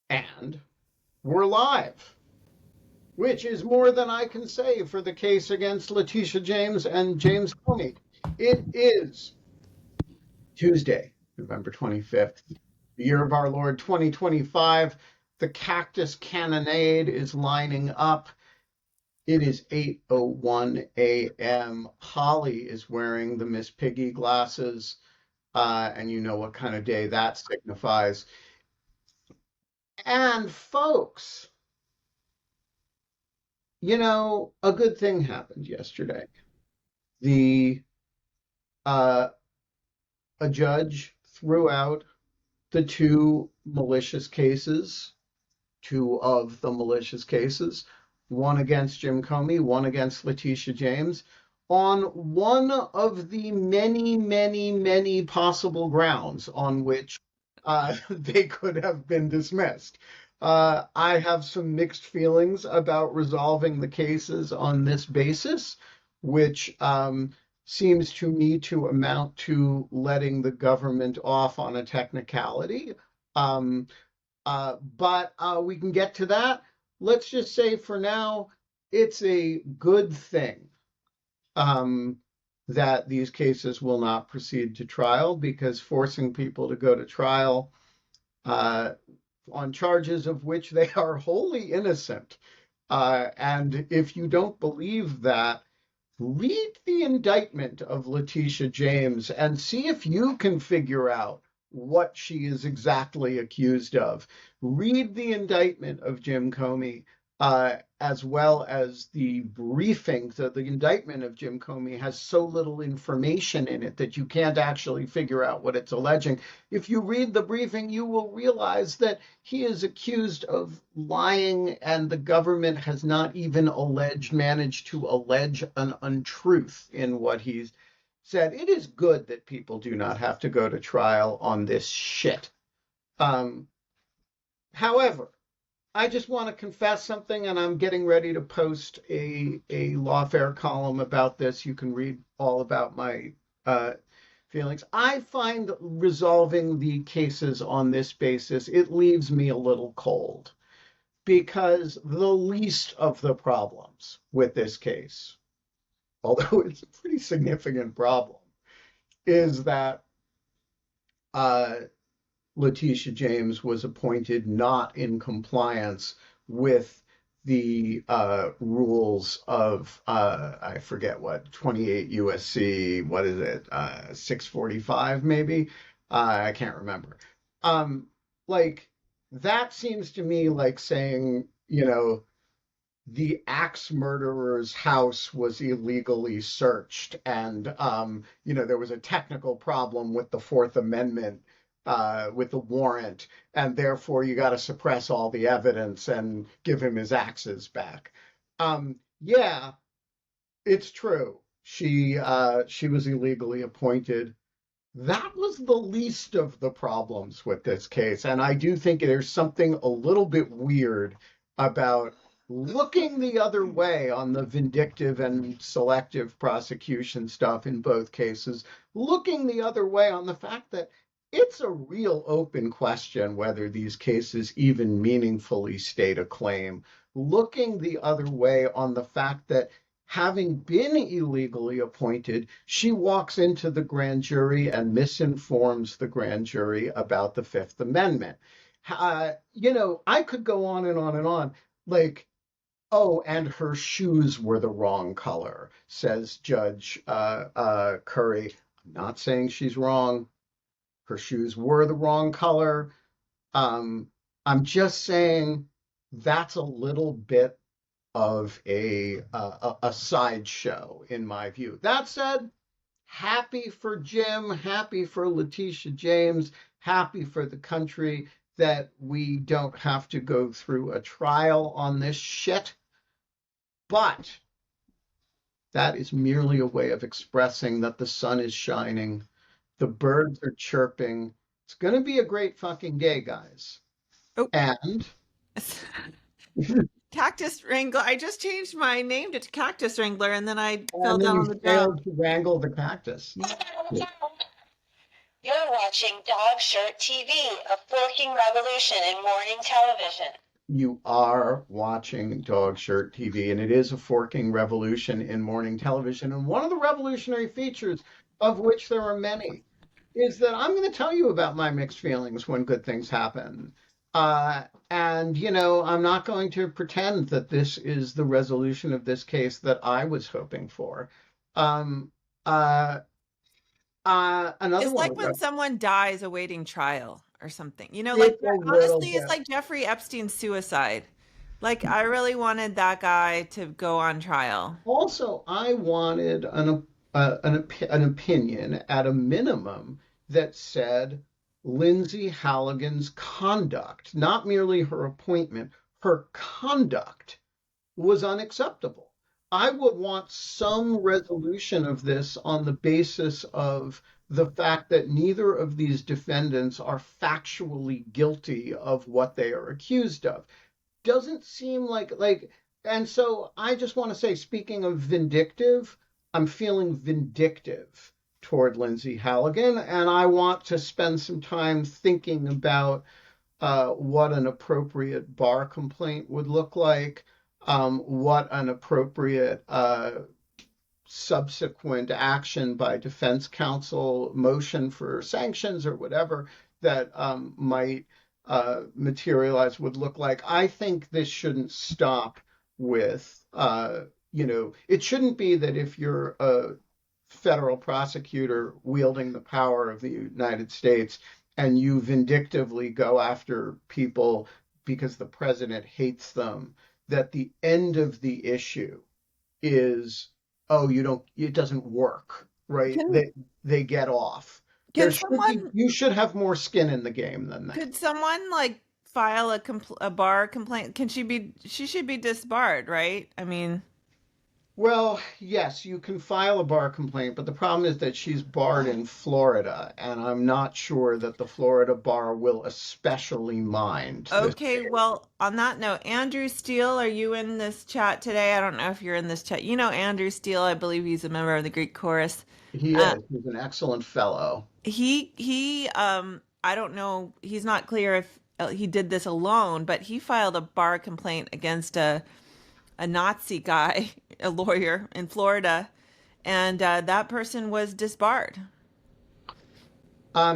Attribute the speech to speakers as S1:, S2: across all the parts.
S1: And we're live, which is more than I can say for the case against Letitia James and James Comey. It is Tuesday, November 25th, the year of our Lord 2025. The cactus cannonade is lining up. It is 8:01 a.m. Holly is wearing the Miss Piggy glasses, and you know what kind of day that signifies. And folks, a good thing happened yesterday. The uh, a judge threw out the two of the malicious cases, one against Jim Comey, one against Letitia James, on one of the many, many, many possible grounds on which they could have been dismissed. I have some mixed feelings about resolving the cases on this basis, which seems to me to amount to letting the government off on a technicality. Um, but we can get to that. Let's just say for now, it's a good thing um, that these cases will not proceed to trial because forcing people to go to trial uh, on charges of which they are wholly innocent. And if you don't believe that, read the indictment of Letitia James and see if you can figure out what she is exactly accused of. Read the indictment of Jim Comey, as well as the briefing. The indictment of Jim Comey has so little information in it that you can't actually figure out what it's alleging. If you read the briefing, you will realize that he is accused of lying, and the government has not even managed to allege an untruth in what he's said. It is good that people do not have to go to trial on this shit. Um, However, I just want to confess something, and I'm getting ready to post a lawfare column about this. You can read all about my feelings. I find resolving the cases on this basis, it leaves me a little cold because the least of the problems with this case, although it's a pretty significant problem, is that uh, Letitia James was appointed not in compliance with the rules of, I forget what, 28 USC, what is it, 645 maybe? I can't remember. Um, like, that seems to me like saying, the axe murderer's house was illegally searched, and there was a technical problem with the Fourth Amendment, with the warrant, and therefore you got to suppress all the evidence and give him his axes back. Yeah, it's true. She was illegally appointed. That was the least of the problems with this case, and I do think there's something a little bit weird about looking the other way on the vindictive and selective prosecution stuff in both cases, looking the other way on the fact that it's a real open question whether these cases even meaningfully state a claim, looking the other way on the fact that having been illegally appointed, she walks into the grand jury and misinforms the grand jury about the Fifth Amendment. I could go on and on and on. Like, oh, and her shoes were the wrong color, says Judge Curry. I'm not saying she's wrong. Her shoes were the wrong color. Um, I'm just saying that's a little bit of a sideshow in my view. That said, happy for Jim, happy for Letitia James, happy for the country that we don't have to go through a trial on this shit. But that is merely a way of expressing that the sun is shining, the birds are chirping. It's going to be a great fucking day, guys.
S2: Oh,
S1: And
S2: Cactus Wrangler. I just changed my name to Cactus Wrangler and then I fell
S1: then
S2: down
S1: you
S2: on the ground.
S1: failed to wrangle the cactus.
S3: You're watching Dog Shirt TV, a forking revolution in morning television.
S1: You are watching Dog Shirt TV, and it is a forking revolution in morning television. And one of the revolutionary features, of which there are many, is that I'm going to tell you about my mixed feelings when good things happen. I'm not going to pretend that this is the resolution of this case that I was hoping for. Um, uh, Another
S2: It's
S1: one
S2: like
S1: of
S2: when
S1: them.
S2: someone dies awaiting trial or something.
S1: It's a little
S2: Honestly, it's
S1: bit.
S2: like Jeffrey Epstein's suicide. Like I really wanted that guy to go on trial.
S1: Also, I wanted an opinion at a minimum that said Lindsay Halligan's conduct, not merely her appointment, her conduct was unacceptable. I would want some resolution of this on the basis of the fact that neither of these defendants are factually guilty of what they are accused of. Doesn't seem like, and so I just want to say, speaking of vindictive, I'm feeling vindictive toward Lindsay Halligan, and I want to spend some time thinking about what an appropriate bar complaint would look like, what an appropriate subsequent action by defense counsel, motion for sanctions or whatever that might materialize would look like. I think this shouldn't stop with, it shouldn't be that if you're a federal prosecutor wielding the power of the United States and you vindictively go after people because the president hates them, that the end of the issue is, oh, it doesn't work, right?
S2: Can
S1: They get off.
S2: can someone
S1: You should have more skin in the game than that.
S2: could someone like file a bar complaint? She should be disbarred, right? I mean,
S1: Well, yes, you can file a bar complaint, but the problem is that she's barred in Florida, and I'm not sure that the Florida bar will especially mind this
S2: okay,
S1: case.
S2: well, on that note, Andrew Steele, are you in this chat today? I don't know if you're in this chat. You know Andrew Steele, I believe he's a member of the Greek chorus.
S1: He
S2: Uh,
S1: is. He's an excellent fellow.
S2: he I don't know, he's not clear if he did this alone, but he filed a bar complaint against a Nazi guy, a lawyer in Florida, and that person was disbarred.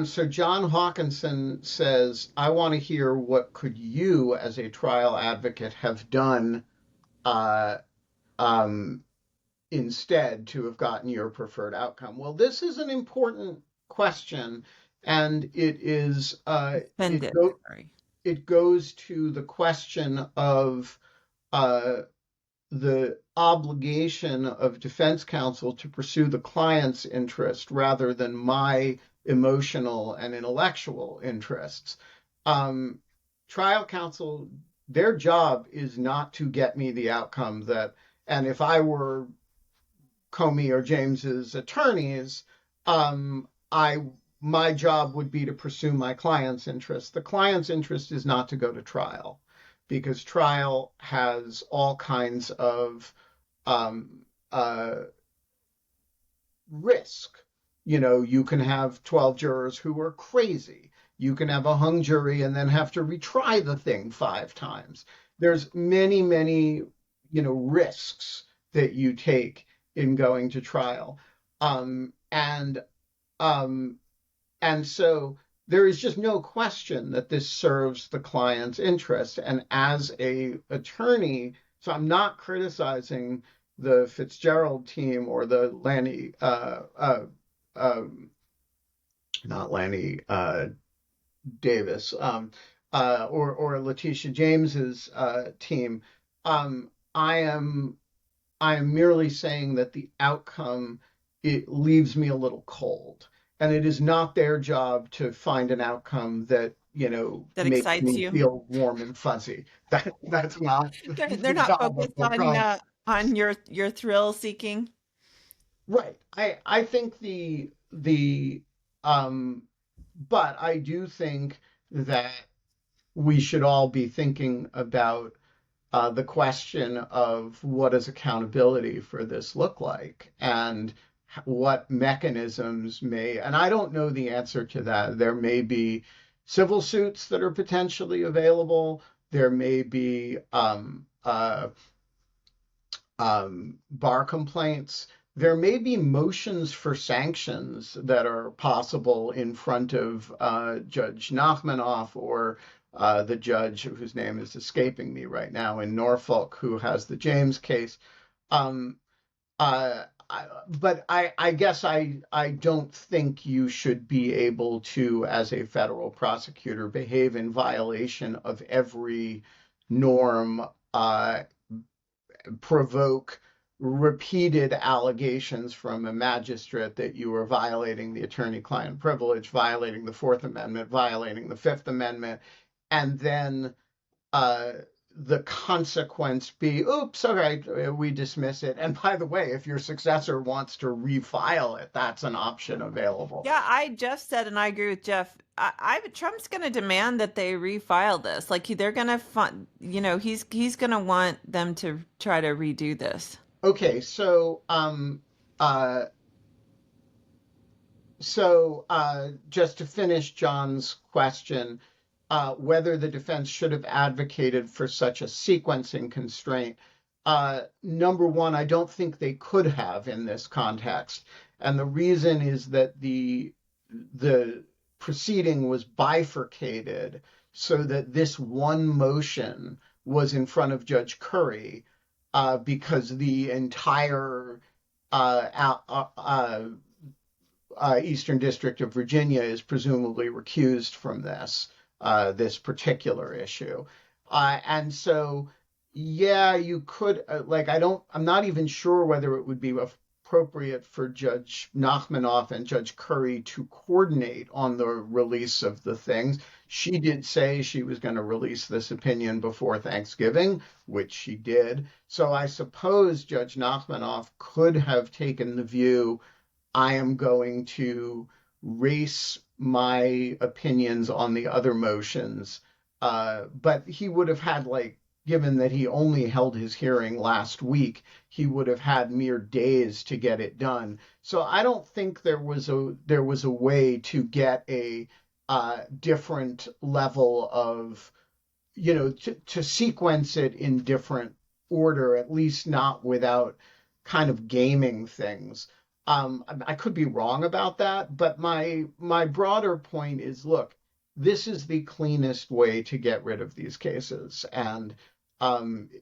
S1: So John Hawkinson says, I want to hear what could you, as a trial advocate, have done uh, um, instead to have gotten your preferred outcome? Well, this is an important question, and
S2: Offended. Sorry.
S1: it goes to the question of uh, the obligation of defense counsel to pursue the client's interest rather than my emotional and intellectual interests. Um, Trial counsel, their job is not to get me the outcome that, and if I were Comey or James's attorneys, I my job would be to pursue my client's interest. The client's interest is not to go to trial because trial has all kinds of um, uh, risk. You can have 12 jurors who are crazy. You can have a hung jury and then have to retry the thing 5 times. There's many, many, risks that you take in going to trial. Um, and um, and so there is just no question that this serves the client's interest. And as a attorney, so I'm not criticizing the Fitzgerald team or the um, not Lanny Davis, or Letitia James's team. I am merely saying that the outcome, it leaves me a little cold, and it is not their job to find an outcome that
S2: That
S1: makes
S2: excites
S1: me
S2: you.
S1: feel warm and fuzzy. That's not
S2: They're
S1: the
S2: not
S1: job of
S2: focused
S1: the trial.
S2: on your thrill seeking.
S1: Right. I think the um but I do think that we should all be thinking about the question of what does accountability for this look like, and what mechanisms may, and I don't know the answer to that. There may be civil suits that are potentially available. There may be bar complaints. There may be motions for sanctions that are possible in front of Judge Nachmanoff or the judge whose name is escaping me right now in Norfolk, who has the James case. Um, but I guess I don't think you should be able to, as a federal prosecutor, behave in violation of every norm, provoke repeated allegations from a magistrate that you are violating the attorney-client privilege, violating the Fourth Amendment, violating the Fifth Amendment, and then uh, the consequence be, oops, okay, we dismiss it. And by the way, if your successor wants to refile it, that's an option available.
S2: Yeah, I just said, and I agree with Jeff. Trump's going to demand that they refile this. Like they're going to fund, he's going to want them to try to redo this.
S1: Okay, uh, just to finish John's question, whether the defense should have advocated for such a sequencing constraint. Number one, I don't think they could have in this context. And the reason is that the proceeding was bifurcated so that this one motion was in front of Judge Curry, because the entire Eastern District of Virginia is presumably recused from this particular issue. And so, yeah, you could, I'm not even sure whether it would be appropriate for Judge Nachmanoff and Judge Curry to coordinate on the release of the things. She did say she was going to release this opinion before Thanksgiving, which she did. So I suppose Judge Nachmanoff could have taken the view, I am going to race my opinions on the other motions. But he would have had, given that he only held his hearing last week, he would have had mere days to get it done. So I don't think there was a way to get a different level of, to sequence it in different order, at least not without kind of gaming things. I could be wrong about that, but my broader point is, look, this is the cleanest way to get rid of these cases, and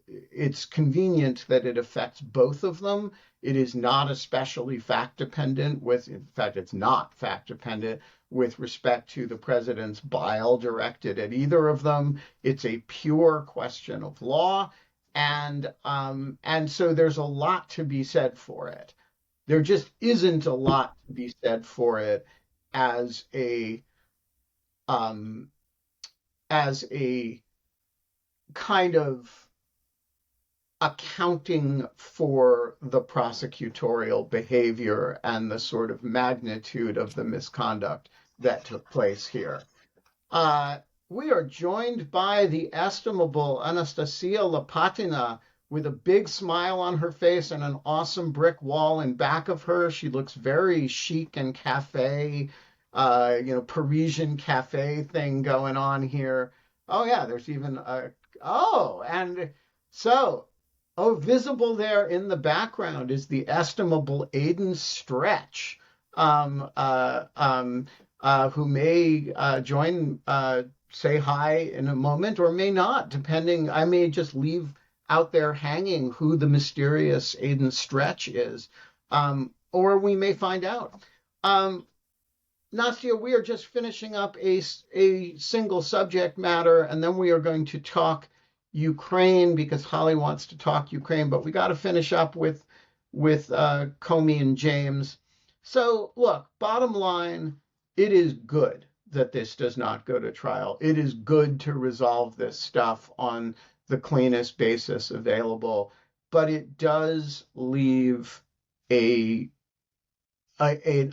S1: it's convenient that it affects both of them. It is not especially fact dependent in fact, it's not fact dependent with respect to the president's bile directed at either of them. It's a pure question of law, and so there's a lot to be said for it. There just isn't a lot to be said for it as a kind of accounting for the prosecutorial behavior and the sort of magnitude of the misconduct that took place here. We are joined by the estimable Anastasiia Lapatina with a big smile on her face and an awesome brick wall in back of her. She looks very chic and cafe, Parisian cafe thing going on here. Oh yeah, there's even visible there in the background is the estimable Aiden Stretch, who may join, say hi in a moment or may not, depending. I may just leave out there hanging who the mysterious Aiden Stretch is, or we may find out. Nastya, we are just finishing up a single subject matter, and then we are going to talk Ukraine because Holly wants to talk Ukraine, but we got to finish up with Comey and James. So look, bottom line, it is good that this does not go to trial. It is good to resolve this stuff on the cleanest basis available, but it does leave an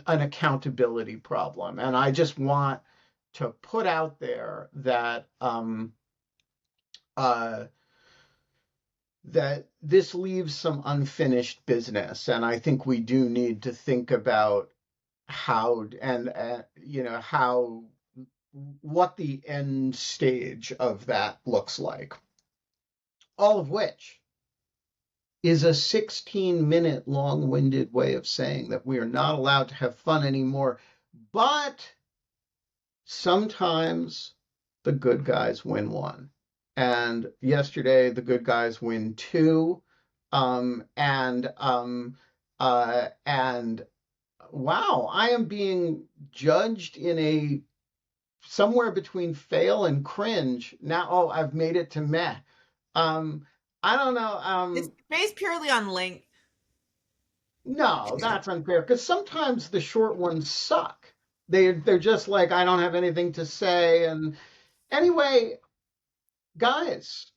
S1: accountability problem. And I just want to put out there that that this leaves some unfinished business, and I think we do need to think about how and how what the end stage of that looks like. All of which is a 16-minute long-winded way of saying that we are not allowed to have fun anymore. But sometimes the good guys win one. And yesterday, the good guys win two. And wow, I am being judged in a somewhere between fail and cringe. Now, oh, I've made it to meh. I don't know.
S2: It's based purely on length.
S1: No, that's unfair because sometimes the short ones suck. They're just like I don't have anything to say. And anyway, guys,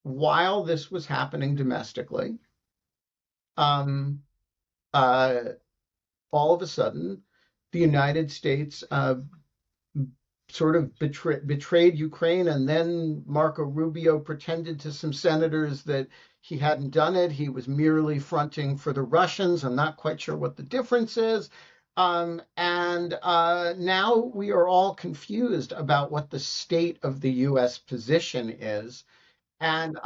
S1: while this was happening domestically, um, all of a sudden, the United States sort of betrayed Ukraine, and then Marco Rubio pretended to some senators that he hadn't done it. He was merely fronting for the Russians. I'm not quite sure what the difference is. And now we are all confused about what the state of the U.S. position is. And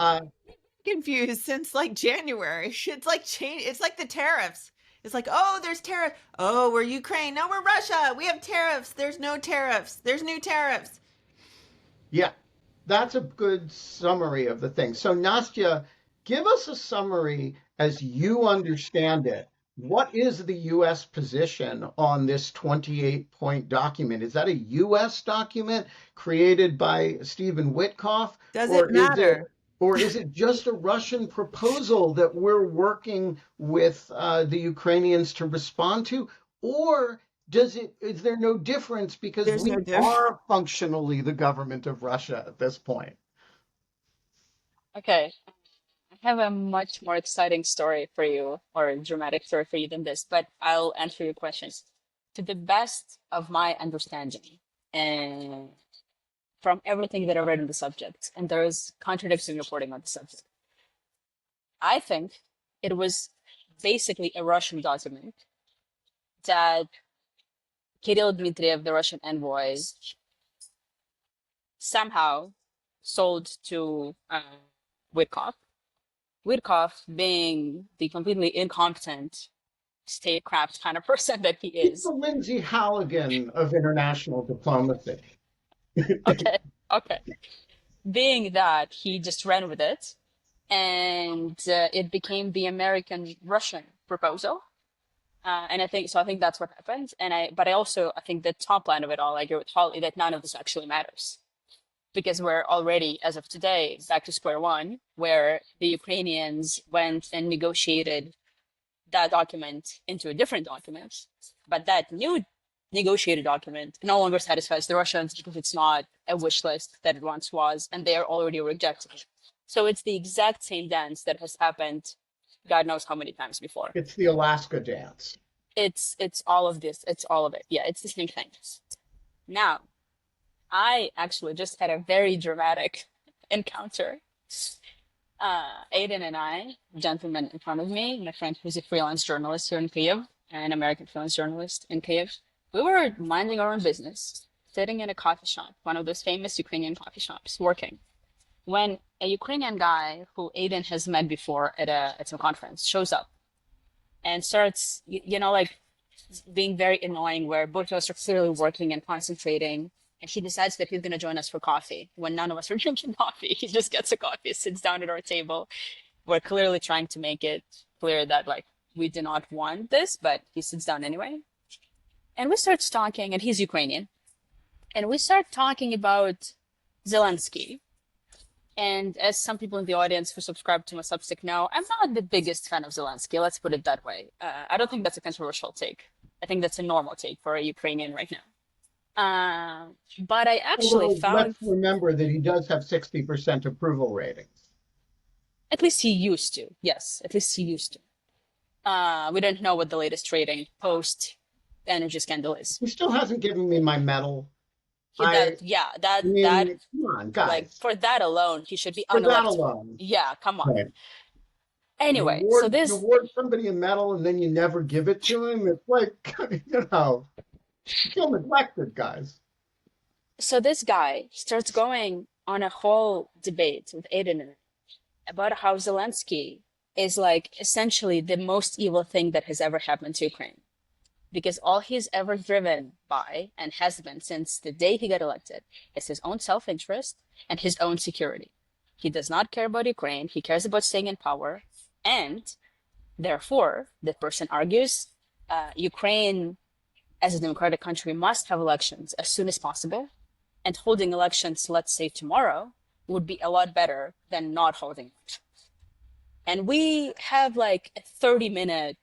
S2: Confused since like January. It's like change. It's like the tariffs. It's like, oh, there's tariff. Oh, we're Ukraine. No, we're Russia. We have tariffs. There's no tariffs. There's new tariffs.
S1: yeah, that's a good summary of the thing. So, Nastya, give us a summary as you understand it. What is the U.S. position on this 28-point document? Is that a U.S. document created by Stephen Witkoff?
S2: Does
S1: or
S2: it matter?
S1: Or is it just a Russian proposal that we're working with the Ukrainians to respond to? Or is there no difference because
S2: There's
S1: we
S2: no difference.
S1: are functionally the government of Russia at this point?
S4: Okay, I have a much more exciting story for you, or a dramatic story for you than this, but I'll answer your questions to the best of my understanding and from everything that I read on the subject. And there's contradicting reporting on the subject. I think it was basically a Russian document that Kirill Dmitriev, the Russian envoy, somehow sold to Witkoff. Witkoff, being the completely incompetent, statecraft kind of person that he
S1: He's
S4: is.
S1: the Lindsay Halligan of international diplomacy.
S4: Okay, okay. Being that, he just ran with it, and it became the American-Russian proposal. And I think that's what happened. But I think the top line of it all, I agree with Holly, that none of this actually matters. Because we're already, as of today, back to square one, where the Ukrainians went and negotiated that document into a different document. But that new negotiated document no longer satisfies the Russians because it's not a wish list that it once was, and they are already rejecting it. So it's the exact same dance that has happened God knows how many times before.
S1: It's the Alaska dance.
S4: It's all of this. It's all of it. Yeah, it's the same thing. Now, I actually just had a very dramatic encounter. Aiden and I, a gentleman in front of me, my friend who's a freelance journalist here in Kyiv, an American freelance journalist in Kyiv, we were minding our own business, sitting in a coffee shop, one of those famous Ukrainian coffee shops, working, when a Ukrainian guy who Aiden has met before at some conference shows up and starts, like being very annoying, where both of us are clearly working and concentrating. And he decides that he's going to join us for coffee when none of us are drinking coffee. He just gets a coffee, sits down at our table. We're clearly trying to make it clear that we do not want this, but he sits down anyway. And we start talking, and he's Ukrainian. And we start talking about Zelensky. And as some people in the audience who subscribe to my Substack know, I'm not the biggest fan of Zelensky. Let's put it that way. I don't think that's a controversial take. I think that's a normal take for a Ukrainian right now. But I actually found...
S1: Let's remember that he does have 60% approval ratings.
S4: At least he used to. Yes, at least he used to. We don't know what the latest rating post-energy scandal is.
S1: He still hasn't given me my medal.
S4: that,
S1: I
S4: yeah, that,
S1: mean, come on,
S4: like,
S1: guys.
S4: for that alone, he should be
S1: For that
S4: unelectable.
S1: alone,
S4: Yeah, come on.
S1: right?
S4: Anyway, so
S1: You
S4: this,
S1: award somebody a medal and then you never give it to him. It's like, you know, feel neglected, guys.
S4: so this guy starts going on a whole debate with Aiden about how Zelensky is like essentially the most evil thing that has ever happened to Ukraine. Because all he's ever driven by and has been since the day he got elected is his own self-interest and his own security. He does not care about Ukraine. He cares about staying in power. And therefore, the person argues, Ukraine, as a democratic country, must have elections as soon as possible. And holding elections, let's say tomorrow, would be a lot better than not holding elections. And we have like a 30-minute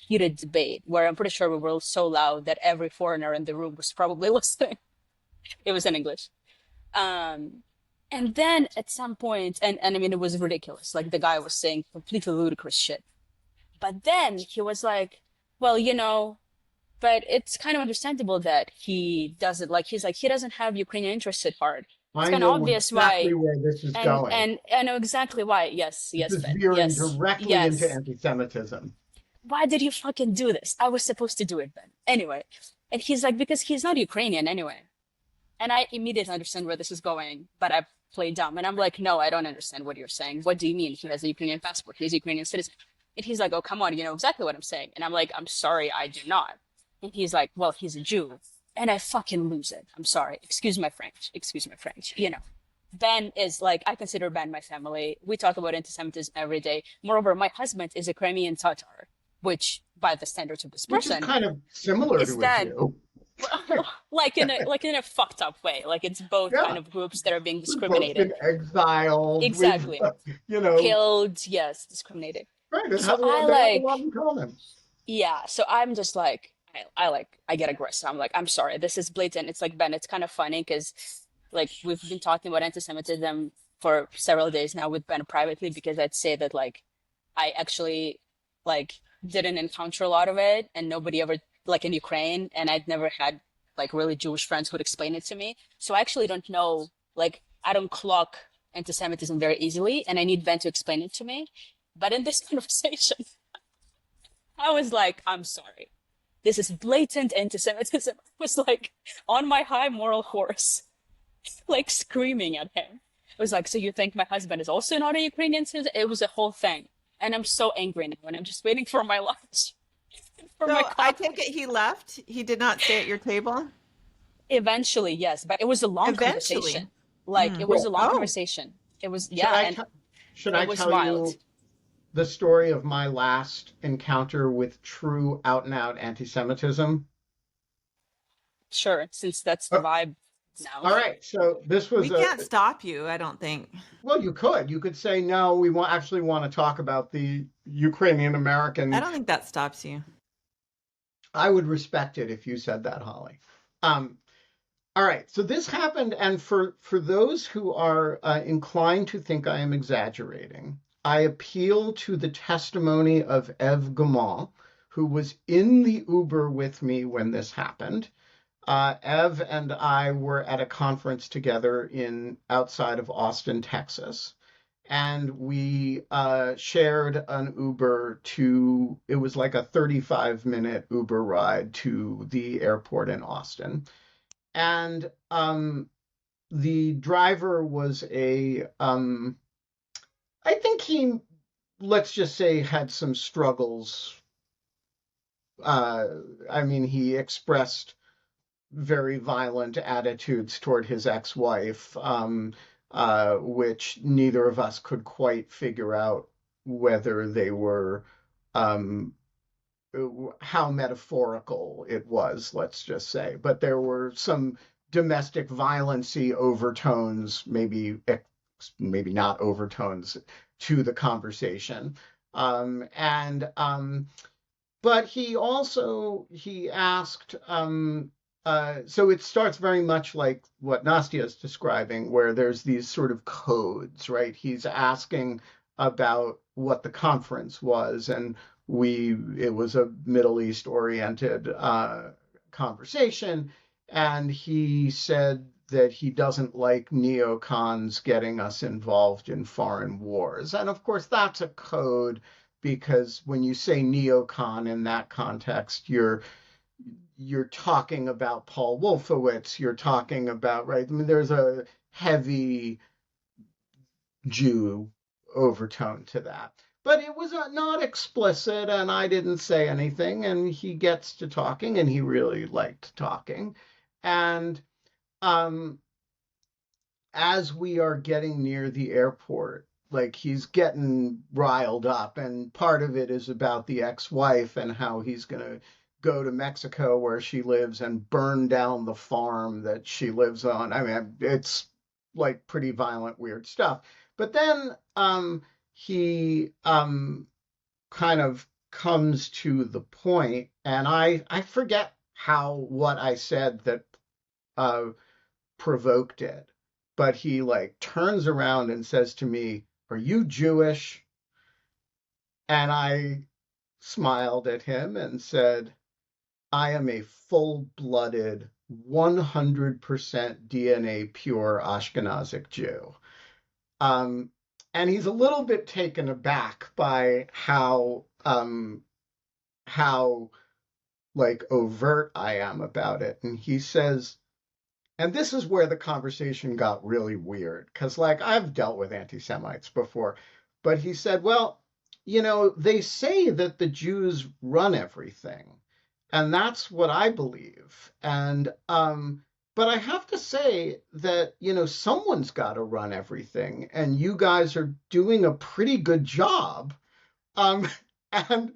S4: heated debate where I'm pretty sure we were so loud that every foreigner in the room was probably listening. It was in English. And then at some point, and I mean, it was ridiculous. Like the guy was saying completely ludicrous shit. But then he was like, well, but it's kind of understandable that he doesn't, like, he's like, he doesn't have Ukrainian interests at heart. It's
S1: I
S4: kind of
S1: know
S4: obvious
S1: exactly
S4: why.
S1: where this is
S4: And
S1: going.
S4: and I know exactly why. Yes,
S1: This is
S4: Ben.
S1: veering
S4: Yes,
S1: directly into
S4: yes.
S1: anti-Semitism.
S4: Why did you fucking do this? I was supposed to do it, Ben. Anyway. And he's like, because he's not Ukrainian anyway. And I immediately understand where this is going, but I play dumb. And I'm like, no, I don't understand what you're saying. What do you mean? He has a Ukrainian passport. He's a Ukrainian citizen. And he's like, oh, come on, you know exactly what I'm saying. And I'm like, I'm sorry, I do not. And he's like, well, he's a Jew. And I fucking lose it. I'm sorry. Excuse my French. Excuse my French. Ben is like, I consider Ben my family. We talk about anti-Semitism every day. Moreover, my husband is a Crimean Tatar, which by the standards of this
S1: Which is
S4: person
S1: kind of similar
S4: is
S1: to a
S4: that
S1: Jew.
S4: like in a fucked up way. Like it's both
S1: Yeah.
S4: kind of groups that are being
S1: We've both been
S4: discriminated.
S1: exiled.
S4: Exactly.
S1: We've,
S4: Killed, yes, discriminated.
S1: right. It
S4: So
S1: has a lot,
S4: I
S1: they have a
S4: like,
S1: lot in common.
S4: yeah, so I'm just like, I get aggressive. I'm like, I'm sorry, this is blatant. It's like, Ben, it's kind of funny because like we've been talking about anti-Semitism for several days now with Ben privately because I'd say that like I actually like didn't encounter a lot of it and nobody ever like in Ukraine and I'd never had like really Jewish friends who'd explain it to me. So I actually don't know, like I don't clock anti-Semitism very easily and I need Ben to explain it to me. But in this conversation, I was like, I'm sorry. This is blatant anti-Semitism. I was like on my high moral horse, like screaming at him. I was like, so you think my husband is also not a Ukrainian citizen? It was a whole thing. And I'm so angry now and I'm just waiting for my lunch. For my
S2: So I
S4: coffee.
S2: take it he left. He did not stay at your table.
S4: Eventually, yes, but it was a long
S2: Eventually.
S4: conversation. Like it was a long
S2: Oh.
S4: conversation. It was, yeah, and
S1: Should
S4: it
S1: I
S4: was
S1: tell
S4: wild.
S1: you the story of my last encounter with true out and out anti-Semitism?
S4: Sure, since that's the vibe now.
S1: All right. So this was
S2: We can't stop you, I don't think.
S1: well, you could say, no, we actually want to talk about the Ukrainian American.
S2: I don't think that stops you.
S1: I would respect it if you said that, Holly. All right. So this happened. And for those who are inclined to think I am exaggerating, I appeal to the testimony of Eve Gaumont, who was in the Uber with me when this happened. Ev and I were at a conference together outside of Austin, Texas, and we shared an Uber it was like a 35-minute Uber ride to the airport in Austin. And the driver was I think he, let's just say, had some struggles. I mean, he expressed very violent attitudes toward his ex-wife, which neither of us could quite figure out whether they were, how metaphorical it was, let's just say. But there were some domestic violence-y overtones, maybe not overtones, to the conversation. But he asked, so it starts very much like what Nastia is describing, where there's these sort of codes, right? He's asking about what the conference was, and it was a Middle East oriented conversation. And he said that he doesn't like neocons getting us involved in foreign wars. And of course, that's a code because when you say neocon in that context, you're talking about Paul Wolfowitz, you're talking about, right? I mean, there's a heavy Jew overtone to that. But it was not explicit, and I didn't say anything. And he gets to talking, and he really liked talking. And um, as we are getting near the airport, like he's getting riled up, and part of it is about the ex-wife and how he's going to go to Mexico where she lives and burn down the farm that she lives on. I mean, it's like pretty violent, weird stuff. But then he kind of comes to the point, and I forget what I said that uh, provoked it, but he like turns around and says to me, "Are you Jewish?" And I smiled at him and said, "I am a full-blooded, 100% DNA pure Ashkenazic Jew." Um, and he's a little bit taken aback by how like overt I am about it. And he says, and this is where the conversation got really weird, because like I've dealt with anti-Semites before, but he said, well, they say that the Jews run everything, and that's what I believe. And but I have to say that, someone's got to run everything, and you guys are doing a pretty good job. Um, and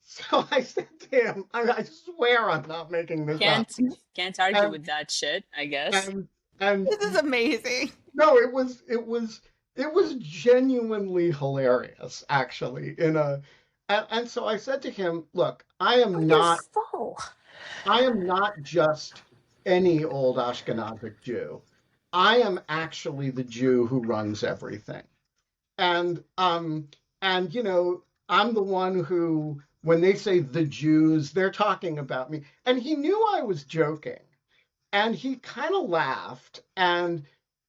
S1: so I said to him, I swear I'm not making this up.
S4: Can't argue
S1: And
S4: with that shit, I guess.
S1: and and
S2: This is amazing.
S1: no, it was genuinely hilarious, actually. And so I said to him, look, I am not just any old Ashkenazic Jew. I am actually the Jew who runs everything. And I'm the one who, when they say the Jews, they're talking about me. And he knew I was joking. And he kind of laughed. And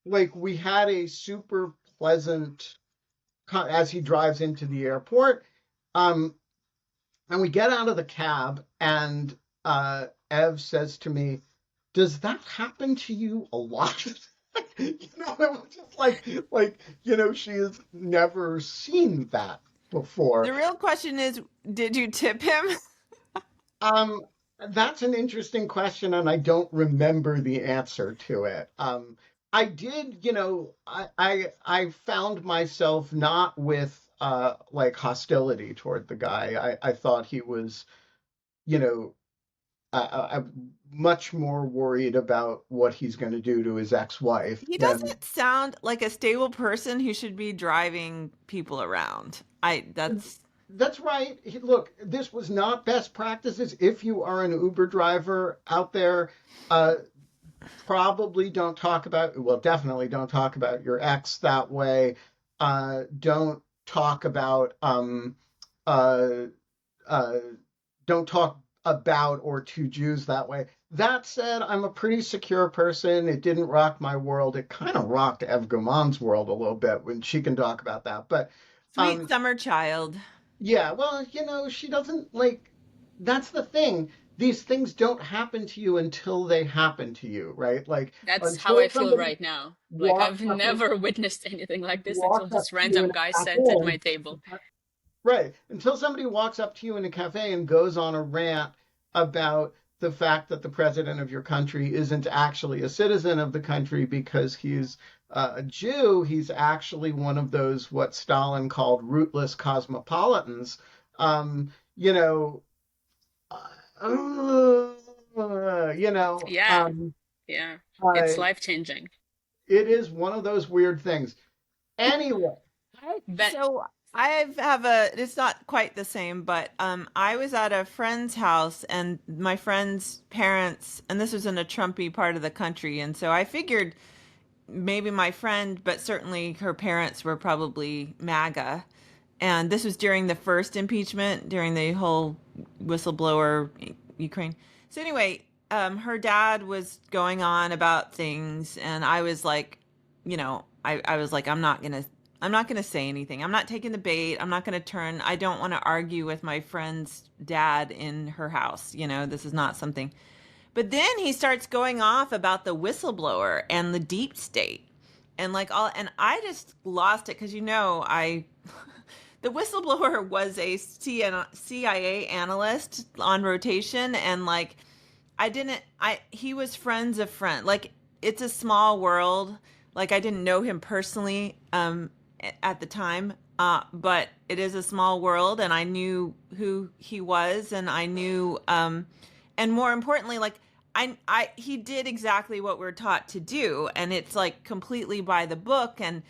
S1: like we had a super pleasant as he drives into the airport. Um, and we get out of the cab, and Ev says to me, "Does that happen to you a lot?" It was just like she has never seen that before.
S2: The real question is, did you tip him?
S1: Um, that's an interesting question, and I don't remember the answer to it. I did, I found myself not with like hostility toward the guy. I thought he was, you know, I'm much more worried about what he's going to do to his ex-wife
S2: He
S1: than
S2: doesn't sound like a stable person who should be driving people around.
S1: That's right. Look, this was not best practices. If you are an Uber driver out there, uh, probably don't talk about, well, definitely don't talk about your ex that way. Don't talk about, uh, uh, don't talk about or to Jews that way. That said, I'm a pretty secure person. It didn't rock my world. It kind of rocked Ev Gamon's world a little bit when she can talk about that. But
S2: Sweet summer child.
S1: yeah, well, she doesn't like, that's the thing. These things don't happen to you until they happen to you, right? Like
S4: That's how
S1: until
S4: I feel
S1: somebody
S4: right now. Like
S1: walks
S4: I've
S1: up and
S4: never witnessed anything like this until
S1: walks up
S4: this
S1: to you in
S4: random guy
S1: a
S4: sat at my
S1: cafe.
S4: table.
S1: Right. Until somebody walks up to you in a cafe and goes on a rant about the fact that the president of your country isn't actually a citizen of the country because he's a Jew, he's actually one of those what Stalin called rootless cosmopolitans. Um, you know, uh, you know,
S4: Yeah, yeah. It's
S1: uh,
S4: life changing.
S1: it is one of those weird things. Anyway,
S4: Ben,
S2: So I have a, it's not quite the same, but I was at a friend's house and my friend's parents, and this was in a Trumpy part of the country. And so I figured maybe my friend, but certainly her parents were probably MAGA. And this was during the first impeachment, during the whole whistleblower Ukraine. So anyway, her dad was going on about things, and I was like, I was like, I'm not gonna say anything. I'm not taking the bait. I'm not gonna turn. I don't want to argue with my friend's dad in her house. This is not something. But then he starts going off about the whistleblower and the deep state, and like all, and I just lost it because I the whistleblower was a CIA analyst on rotation, and like I didn't I he was friends of friend. Like, it's a small world. Like, I didn't know him personally at the time. But it is a small world, and I knew who he was, and I knew and more importantly, like, I he did exactly what we're taught to do, and it's like completely by the book. And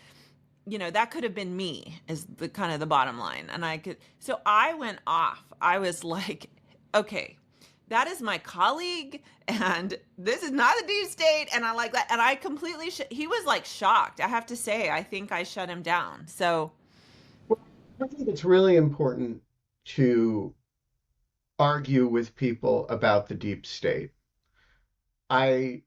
S2: that could have been me, is the kind of the bottom line. And so I went off. I was like, okay, that is my colleague, and this is not a deep state, and I like that. And I completely, he was like shocked. I have to say, I think I shut him down. So,
S1: I think it's really important to argue with people about the deep state. I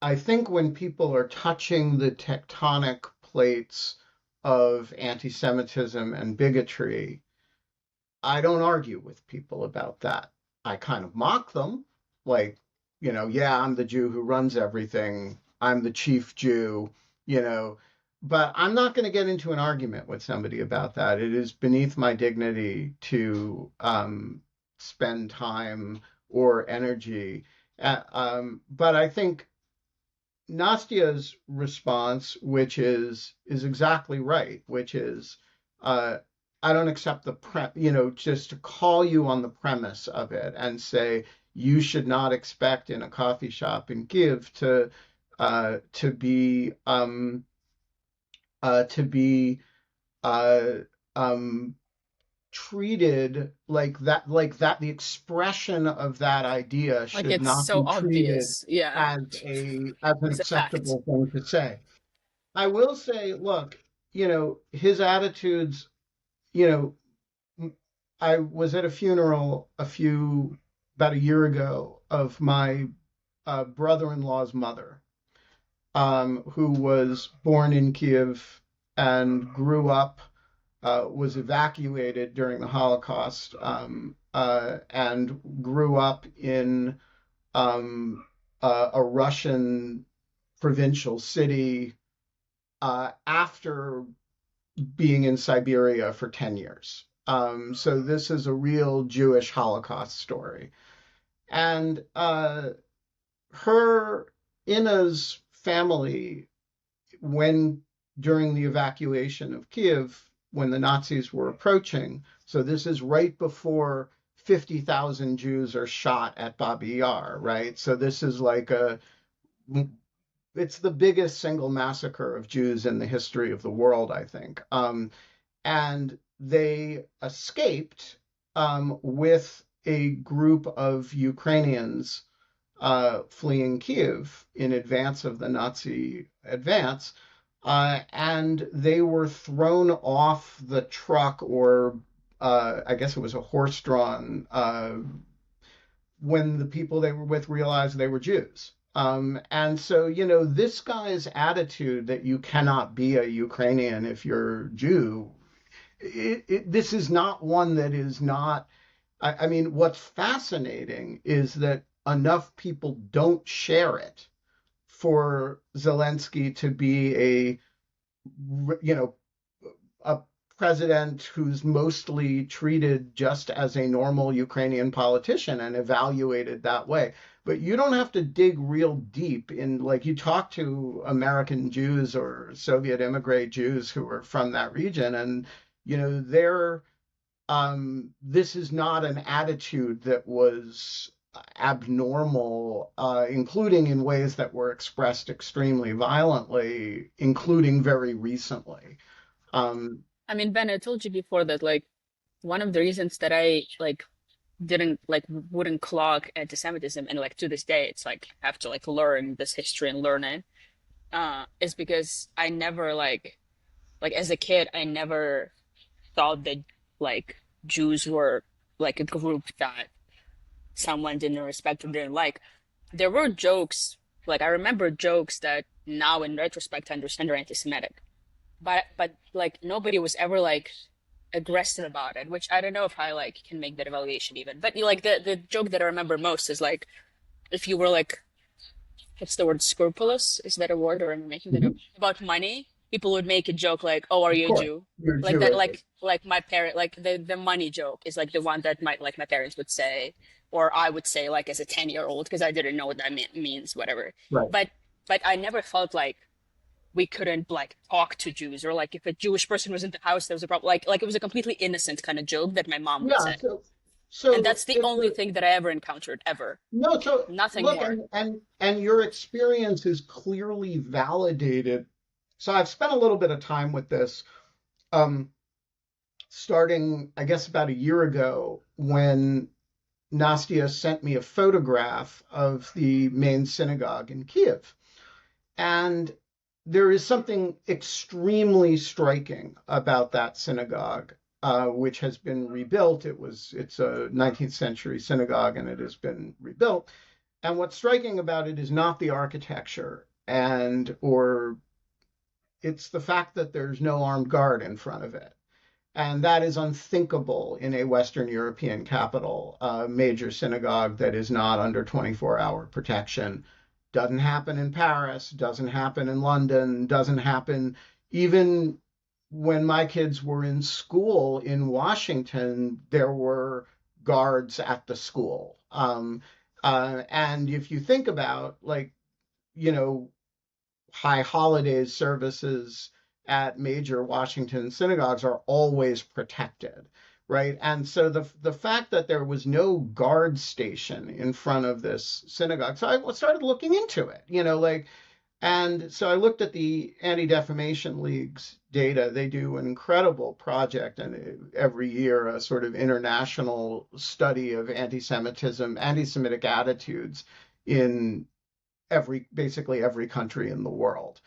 S1: I think when people are touching the tectonic plates of anti-Semitism and bigotry, I don't argue with people about that. I kind of mock them, like, yeah, I'm the Jew who runs everything. I'm the chief Jew, you know, but I'm not going to get into an argument with somebody about that. It is beneath my dignity to spend time or energy. But I think Nastia's response, which is exactly right, which is, uh, I don't accept just to call you on the premise of it and say you should not expect in a coffee shop in Kiev to be to be uh, um, treated like that. The expression of that idea
S4: Like,
S1: should
S4: it's
S1: not
S4: so
S1: be treated
S4: obvious. Yeah,
S1: as an
S4: it's a fact.
S1: acceptable thing to say. I will say, look, his attitudes, you know, I was at a funeral about a year ago of my brother-in-law's mother, who was born in Kiev and grew up, was evacuated during the Holocaust, and grew up in a Russian provincial city after being in Siberia for 10 years. So this is a real Jewish Holocaust story. And her, Ina's family, when during the evacuation of Kiev, when the Nazis were approaching, so this is right before 50,000 Jews are shot at Babi Yar, right? So this is like it's the biggest single massacre of Jews in the history of the world, I think. And they escaped with a group of Ukrainians fleeing Kiev in advance of the Nazi advance. And they were thrown off the truck, or I guess it was a horse-drawn, when the people they were with realized they were Jews. And so, this guy's attitude that you cannot be a Ukrainian if you're Jew, this is not one that is not. I mean, what's fascinating is that enough people don't share it for Zelensky to be you know, a president who's mostly treated just as a normal Ukrainian politician and evaluated that way. But you don't have to dig real deep in, like, you talk to American Jews or Soviet immigrant Jews who are from that region, and they're this is not an attitude that was abnormal, including in ways that were expressed extremely violently, including very recently. Um,
S4: I mean, Ben, I told you before that, like, one of the reasons that I like didn't like wouldn't clock anti-Semitism, and like to this day it's like I have to like learn this history and learn it, is because I never like as a kid I never thought that like Jews were like a group that someone didn't respect or didn't like. there were jokes, like I remember jokes that now in retrospect I understand are anti-Semitic, but like nobody was ever like aggressive about it, which I don't know if I like can make that evaluation even. But like the joke that I remember most is like if you were like, what's the word, scrupulous? Is that a word, or am I making that up?
S1: Mhm.
S4: About money, people would make a joke like, "Oh, are
S1: Of
S4: you a
S1: course,
S4: Jew?"
S1: you're
S4: Like that,
S1: Jewish.
S4: like my parent, like the money joke is like the one that my parents would say, or I would say like as a 10-year-old because I didn't know what that means, whatever.
S1: Right.
S4: But I never felt like we couldn't like talk to Jews, or like if a Jewish person was in the house, there was a problem. Like it was a completely innocent kind of joke that my mom would
S1: Yeah.
S4: say, and
S1: So
S4: that's the
S1: if
S4: only
S1: the
S4: thing that I ever encountered ever.
S1: no, so
S4: Nothing
S1: look,
S4: more.
S1: and your experience is clearly validated. So I've spent a little bit of time with this, um, starting, I guess, about a year ago when Nastia sent me a photograph of the main synagogue in Kiev. And there is something extremely striking about that synagogue, which has been rebuilt. It's a 19th century synagogue and it has been rebuilt. And what's striking about it is not the architecture and or it's the fact that there's no armed guard in front of it. And that is unthinkable in a Western European capital, a major synagogue that is not under 24-hour protection. Doesn't happen in Paris, doesn't happen in London, doesn't happen even when my kids were in school in Washington, there were guards at the school. And if you think about like, you know, high holidays services at major Washington synagogues are always protected, right? And so the fact that there was no guard station in front of this synagogue, so I started looking into it, like, and so I looked at the Anti-Defamation League's data. They do an incredible project, and every year a sort of international study of anti-Semitism, anti-Semitic attitudes in basically every country in the world.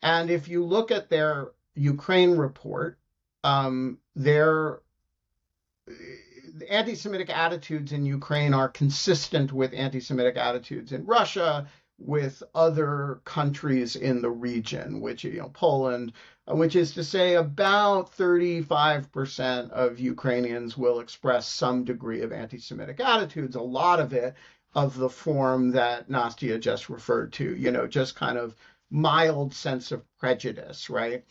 S1: And if you look at their Ukraine report, their anti-Semitic attitudes in Ukraine are consistent with anti-Semitic attitudes in Russia, with other countries in the region, which, Poland, which is to say about 35% of Ukrainians will express some degree of anti-Semitic attitudes, a lot of it of the form that Nastia just referred to, just kind of mild sense of prejudice, right?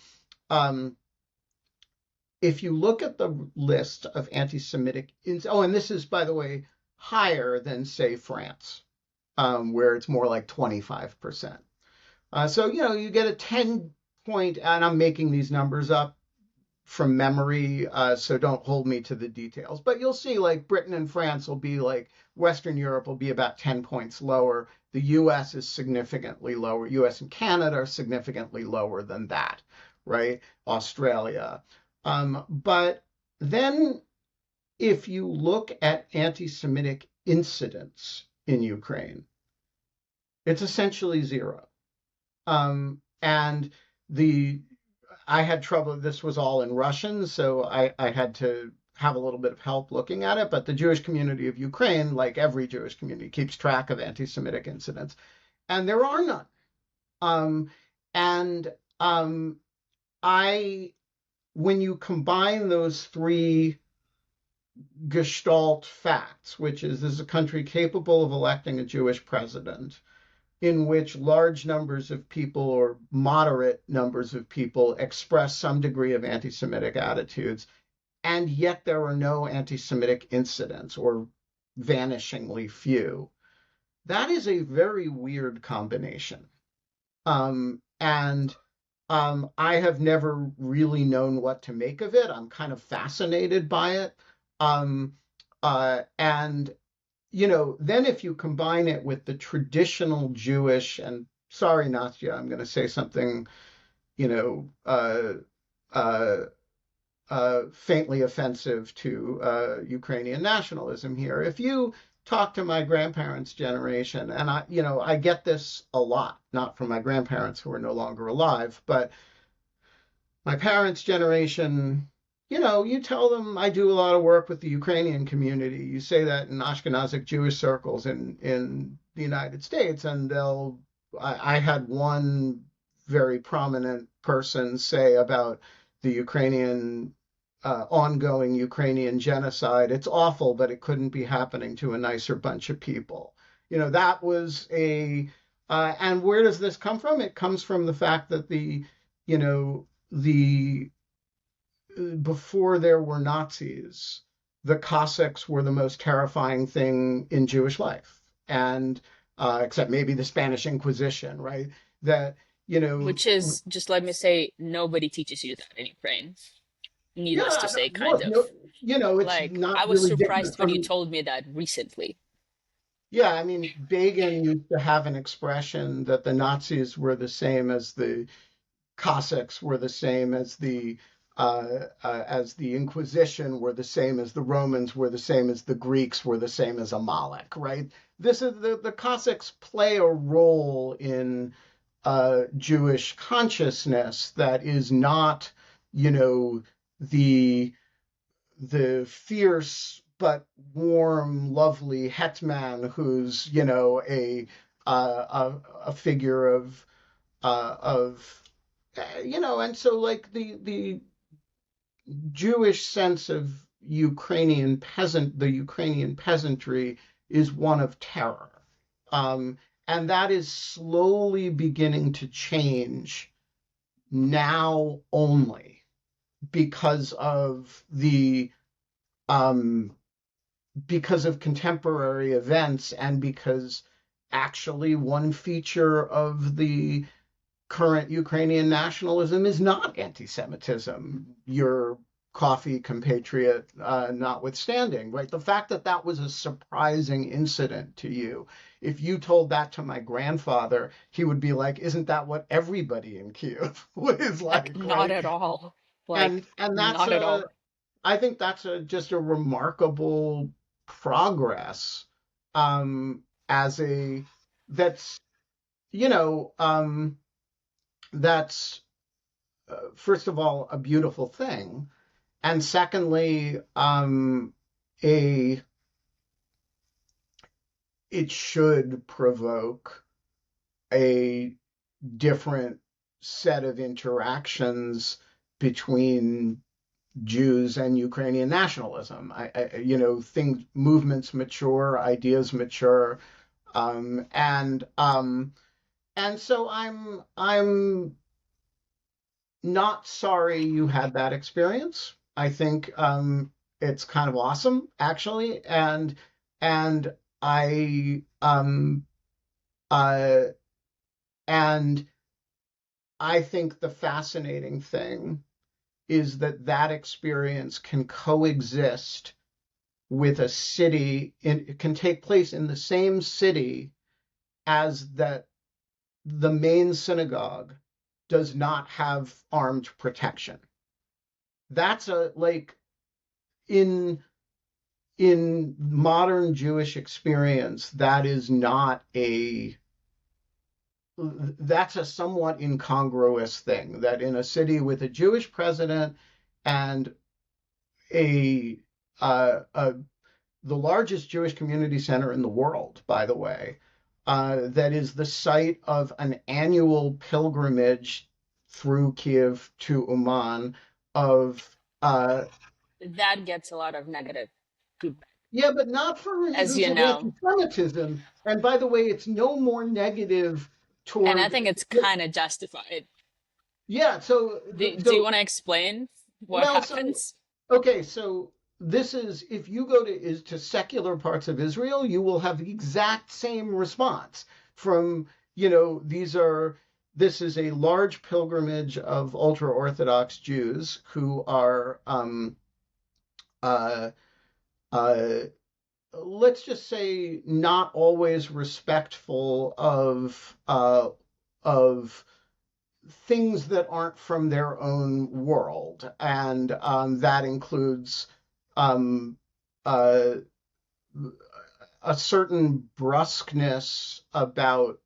S1: If you look at the list of anti-Semitic, and this is, by the way, higher than, say, France, where it's more like 25%. So, you get a 10 point, and I'm making these numbers up from memory, so don't hold me to the details. But you'll see, like, Britain and France will be like, Western Europe will be about 10 points lower. The US is significantly lower. US and Canada are significantly lower than that, right? Australia. But then if you look at anti-Semitic incidents in Ukraine, it's essentially zero. And I had trouble, this was all in Russian, so I had to have a little bit of help looking at it, but the Jewish community of Ukraine, like every Jewish community, keeps track of anti-Semitic incidents, and there are none. And when you combine those three gestalt facts, which is this is a country capable of electing a Jewish president, in which large numbers of people or moderate numbers of people express some degree of anti-Semitic attitudes, and yet there are no anti-Semitic incidents or vanishingly few. That is a very weird combination. And I have never really known what to make of it. I'm kind of fascinated by it. And then if you combine it with the traditional Jewish, and sorry, Nastya, I'm going to say something, faintly offensive to Ukrainian nationalism here. If you talk to my grandparents' generation, and I get this a lot, not from my grandparents who are no longer alive, but my parents' generation, you tell them I do a lot of work with the Ukrainian community. You say that in Ashkenazic Jewish circles in the United States, and I had one very prominent person say about the ongoing Ukrainian genocide, it's awful, but it couldn't be happening to a nicer bunch of people. That was and where does this come from? It comes from the fact that the before there were Nazis, the Cossacks were the most terrifying thing in Jewish life, and except maybe the Spanish Inquisition, right? That
S4: Which is, just let me say, nobody teaches you that in Ukraine. Needless to
S1: yeah,
S4: say, kind
S1: look,
S4: of.
S1: it's
S4: Like,
S1: not
S4: I was
S1: really different
S4: surprised when you
S1: from.
S4: told me that recently.
S1: Yeah, I mean, Begin used to have an expression that the Nazis were the same as the Cossacks were the same as the Inquisition were the same as the Romans were the same as the Greeks were the same as Amalek, right? This is the Cossacks play a role in Jewish consciousness that is not, the fierce but warm, lovely hetman who's a figure of and so like the Jewish sense of the Ukrainian peasantry is one of terror. And that is slowly beginning to change now only because of because of contemporary events, and because actually one feature of the current Ukrainian nationalism is not anti-Semitism, your coffee compatriot notwithstanding, right? The fact that that was a surprising incident to you, if you told that to my grandfather, he would be like, isn't that what everybody in Kiev is
S4: Like,
S1: like,
S4: not
S1: right?
S4: at all. Like,
S1: And
S4: not at all.
S1: I think that's just a remarkable progress as a that's you know that's first of all a beautiful thing, and secondly a it should provoke a different set of interactions between Jews and Ukrainian nationalism. Movements mature, ideas mature, and so I'm not sorry you had that experience. I think it's kind of awesome, actually, and I uh, and I think the fascinating thing is that that experience can coexist with a city. It can take place in the same city as that the main synagogue does not have armed protection. That's in modern Jewish experience, that's a somewhat incongruous thing, that in a city with a Jewish president and a the largest Jewish community center in the world, by the way, that is the site of an annual pilgrimage through Kiev to Uman of
S4: That gets a lot of negative feedback,
S1: yeah, but not for
S4: as
S1: reasons
S4: you
S1: of
S4: know.
S1: anti-Semitism. And by the way, it's no more negative
S4: And I
S1: toward
S4: think it's kind of justified.
S1: yeah.
S4: Do you want to explain what
S1: Well, so
S4: happens?
S1: okay, so this is if you go to secular parts of Israel, you will have the exact same response from, this is a large pilgrimage of ultra-Orthodox Jews who are uh, uh, let's just say not always respectful of things that aren't from their own world, and that includes um, uh, a certain brusqueness about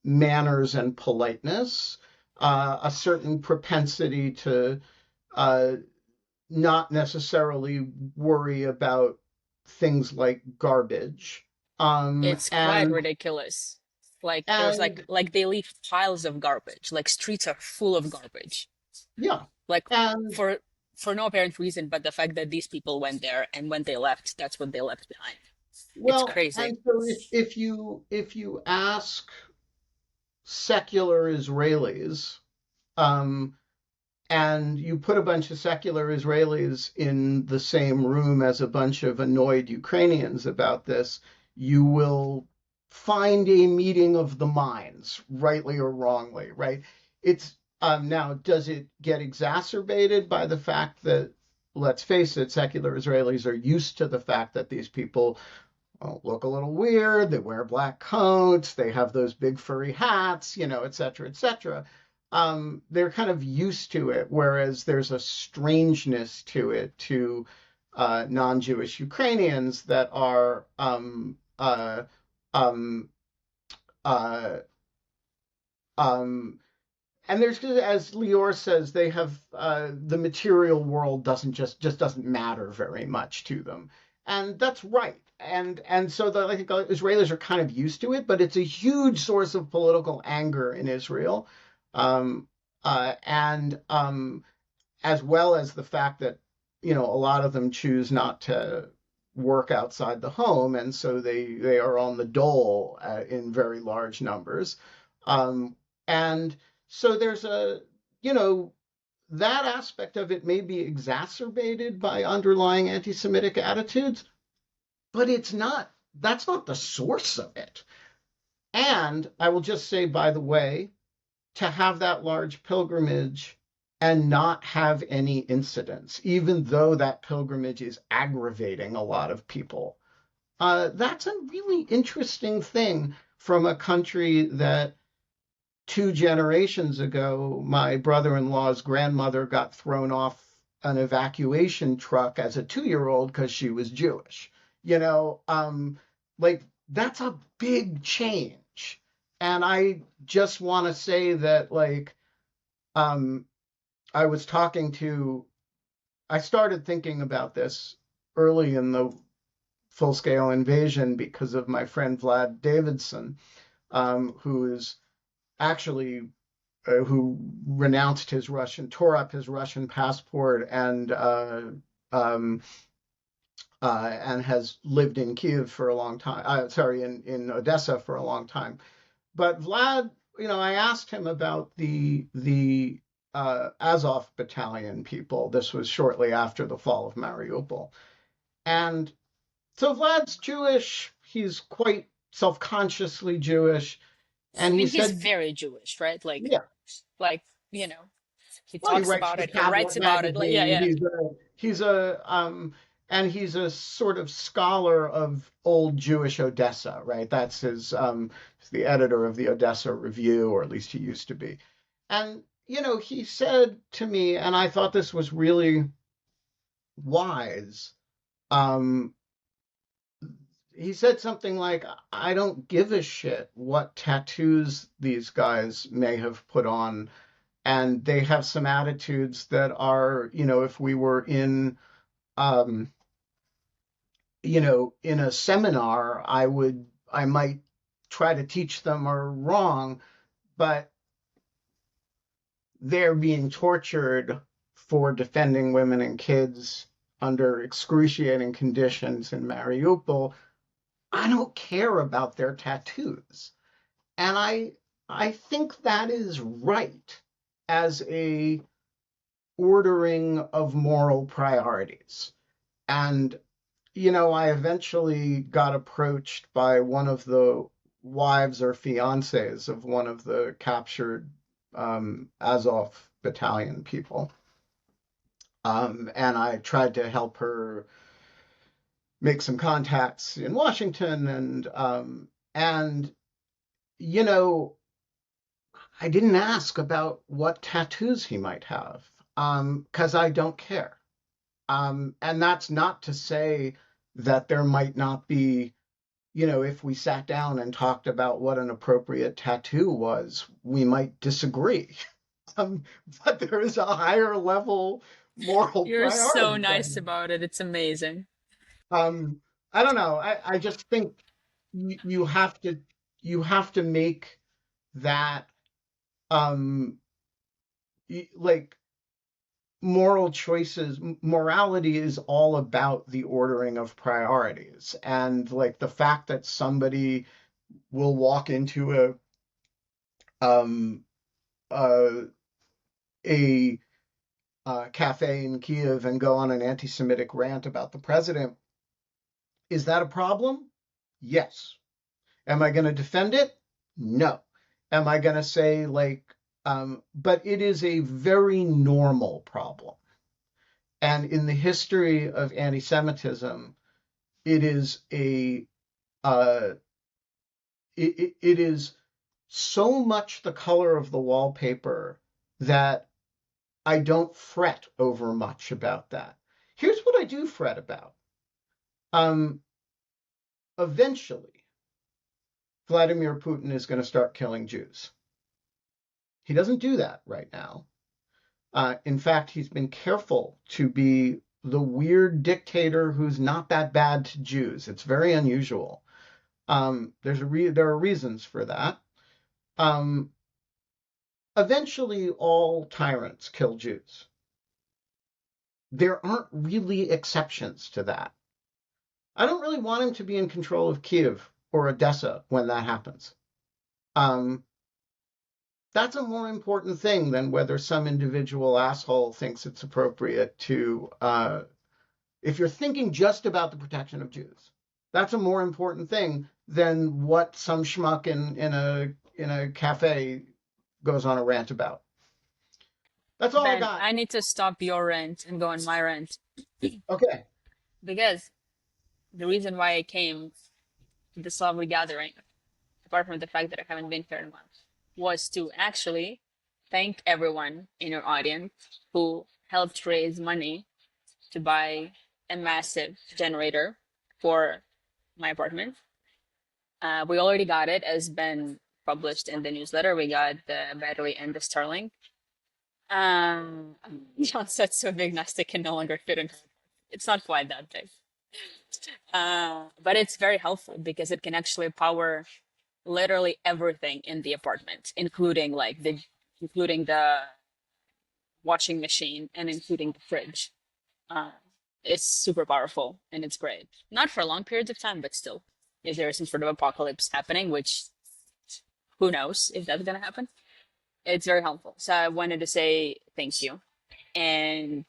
S1: manners and politeness, a certain propensity to uh, not necessarily worry about things like garbage.
S4: It's quite
S1: And
S4: ridiculous. Like there's
S1: and
S4: like they leave piles of garbage. Like streets are full of garbage.
S1: yeah,
S4: Like
S1: and
S4: for no apparent reason, but the fact that these people went there and when they left, that's what they left behind. It's
S1: well,
S4: crazy.
S1: and so if you ask secular Israelis, um, and you put a bunch of secular Israelis in the same room as a bunch of annoyed Ukrainians about this, you will find a meeting of the minds, rightly or wrongly, right? It's now, does it get exacerbated by the fact that, let's face it, secular Israelis are used to the fact that these people look a little weird. They wear black coats. They have those big furry hats, et cetera, et cetera. They're kind of used to it, whereas there's a strangeness to it to non-Jewish Ukrainians that are um, uh, um, and there's, as Lior says, they have the material world just doesn't matter very much to them, and that's right. And so I think Israelis are kind of used to it, but it's a huge source of political anger in Israel, um, and as well as the fact that a lot of them choose not to work outside the home, and so they are on the dole in very large numbers, and so there's you know, that aspect of it may be exacerbated by underlying anti-Semitic attitudes, but that's not the source of it. And I will just say, by the way, to have that large pilgrimage and not have any incidents, even though that pilgrimage is aggravating a lot of people, that's a really interesting thing from a country that 2 generations ago, my brother-in-law's grandmother got thrown off an evacuation truck as a 2-year-old because she was Jewish. Like that's a big change. And I just want to say that, like, um, I was I started thinking about this early in the full-scale invasion because of my friend Vlad Davidson, who is actually who renounced his tore up his Russian passport, and has lived in Kiev for a long time. Sorry, in Odessa for a long time. But Vlad, I asked him about the Azov battalion people. This was shortly after the fall of Mariupol, and so Vlad's Jewish. He's quite self-consciously Jewish,
S4: I
S1: and he
S4: mean, he's
S1: said,
S4: very Jewish, right?
S1: yeah.
S4: Like, you know, he
S1: Well, he
S4: talks
S1: writes
S4: about
S1: the
S4: it, he writes
S1: Tablet
S4: about it. Like, yeah,
S1: magazine.
S4: yeah.
S1: He's a sort of scholar of old Jewish Odessa, right? That's he's the editor of the Odessa Review, or at least he used to be. And, he said to me, and I thought this was really wise. Um, he said something like, I don't give a shit what tattoos these guys may have put on, and they have some attitudes that are, if we were um, in a seminar, I might try to teach them are wrong, but they're being tortured for defending women and kids under excruciating conditions in Mariupol. I don't care about their tattoos. And I think that is right as a ordering of moral priorities. And, I eventually got approached by one of the wives or fiancés of one of the captured Azov battalion people. And I tried to help her make some contacts in Washington, and you know, I didn't ask about what tattoos he might have, because I don't care. And that's not to say that there might not be, if we sat down and talked about what an appropriate tattoo was, we might disagree. But there is a higher level moral
S4: You're so
S1: priority
S4: nice
S1: thing.
S4: about it. It's amazing.
S1: Um, I don't know. I just think you have to make that um like moral choices. Morality is all about the ordering of priorities, and like the fact that somebody will walk into um uh, a cafe in Kiev and go on an anti-Semitic rant about the president, is that a problem? Yes. Am I going to defend it? No. Am I going to say but it is a very normal problem. And in the history of anti-Semitism, it is uh, it is so much the color of the wallpaper that I don't fret over much about that. Here's what I do fret about. Um, Eventually, Vladimir Putin is going to start killing Jews. He doesn't do that right now. In fact, he's been careful to be the weird dictator who's not that bad to Jews. It's very unusual. There are reasons for that. Um, Eventually, all tyrants kill Jews. There aren't really exceptions to that. I don't really want him to be in control of Kiev or Odessa when that happens. Um, that's a more important thing than whether some individual asshole thinks it's appropriate to, if you're thinking just about the protection of Jews, that's a more important thing than what some schmuck in a cafe goes on a rant about. That's all I
S4: Ben,
S1: got.
S4: I need to stop your rant and go on my rant
S1: Okay.
S4: because the reason why I came to this lovely gathering, apart from the fact that I haven't been here in months, was to actually thank everyone in your audience who helped raise money to buy a massive generator for my apartment. We already got it, as Ben published in the newsletter. We got the battery and the Starlink. John said so big Nesta can no longer fit in. It's not quite that big. But it's very helpful because it can actually power literally everything in the apartment, including the washing machine and including the fridge. Uh, it's super powerful and it's great. Not for long periods of time, but still, if there is some sort of apocalypse happening, which who knows if that's gonna happen, it's very helpful. So I wanted to say thank you, and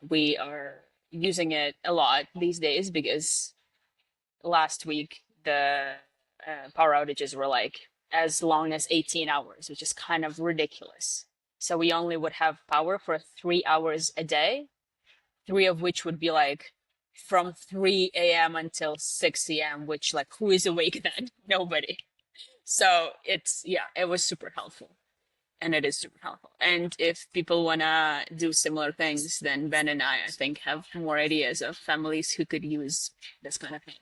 S4: we are using it a lot these days because last week the power outages were like as long as 18 hours, which is kind of ridiculous. So we only would have power for 3 hours a day, three of which would be like from 3 a.m. until 6 a.m., which like who is awake then? Nobody. So it was super helpful. And it is super helpful. And if people want to do similar things, then Ben and I think, have more ideas of families who could use this kind of thing.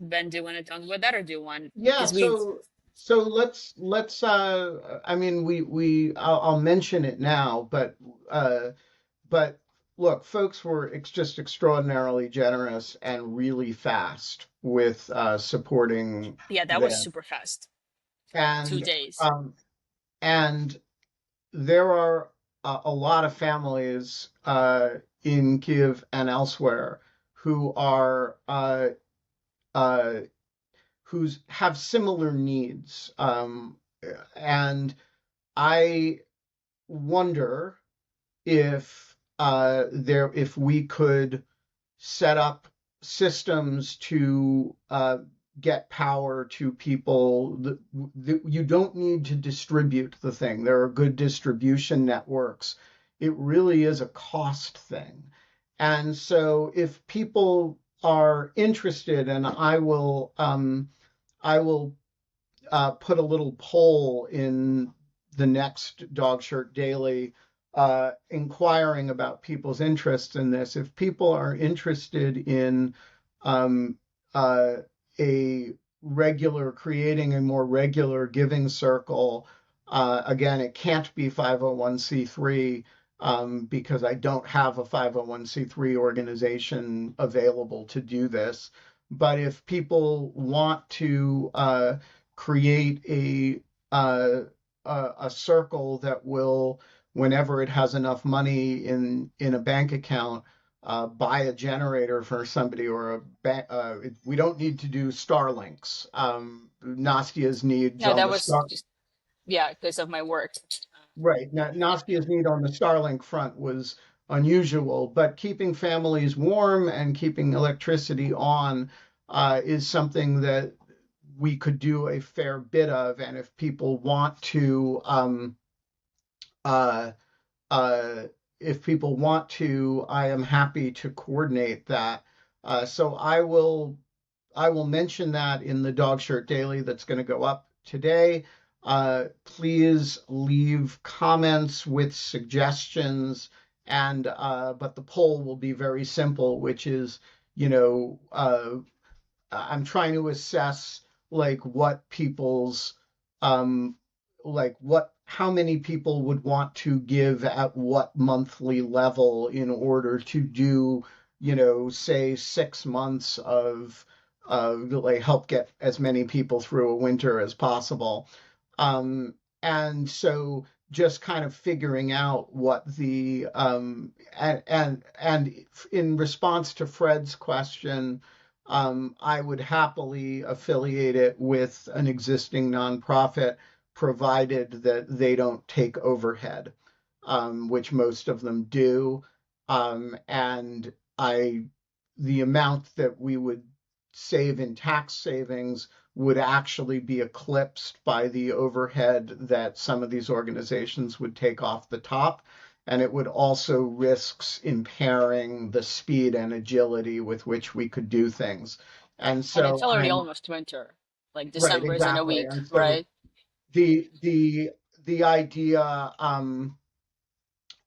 S4: Ben, do you want to talk about that, or do you want?
S1: Yeah,
S4: Because we,
S1: so let's I mean I'll mention it now, but look, folks were just extraordinarily generous and really fast with supporting
S4: yeah, that was
S1: this.
S4: super fast. 2
S1: And
S4: days.
S1: and there are a lot of families in Kiev and elsewhere who are uh, who's have similar needs, and I wonder if we could set up systems to get power to people. You don't need to distribute the thing. There are good distribution networks. It really is a cost thing. And so if people are interested, and I will put a little poll in the next Dog Shirt Daily, inquiring about people's interests in this. If people are interested in um, a creating a more regular giving circle, again, it can't be 501c3, because I don't have a 501c3 organization available to do this. But if people want to create uh, a circle that will, whenever it has enough money in a bank account, buy a generator for somebody or we don't need to do Starlinks. Nastia's needs
S4: No,
S1: on
S4: that
S1: the
S4: was
S1: Star
S4: just, yeah, because of my work.
S1: Right. Nastia's need on the Starlink front was unusual, but keeping families warm and keeping electricity on is something that we could do a fair bit of. And if people want to, uh, uh, I am happy to coordinate that. So I will mention that in the Dog Shirt Daily that's going to go up today. Please leave comments with suggestions, and but the poll will be very simple, which is, you know, I'm trying to assess like what people's um like what how many people would want to give at what monthly level in order to do, say 6 months of like help get as many people through a winter as possible. Um and so just kind of figuring out what the and in response to Fred's question, I would happily affiliate it with an existing nonprofit, provided that they don't take overhead, which most of them do. And the amount that we would save in tax savings would actually be eclipsed by the overhead that some of these organizations would take off the top. And it would also risks impairing the speed and agility with which we could do things. And
S4: And it's
S1: so
S4: already
S1: I'm
S4: almost winter. Like
S1: right,
S4: December is in a
S1: exactly.
S4: week,
S1: And so
S4: right?
S1: the the the idea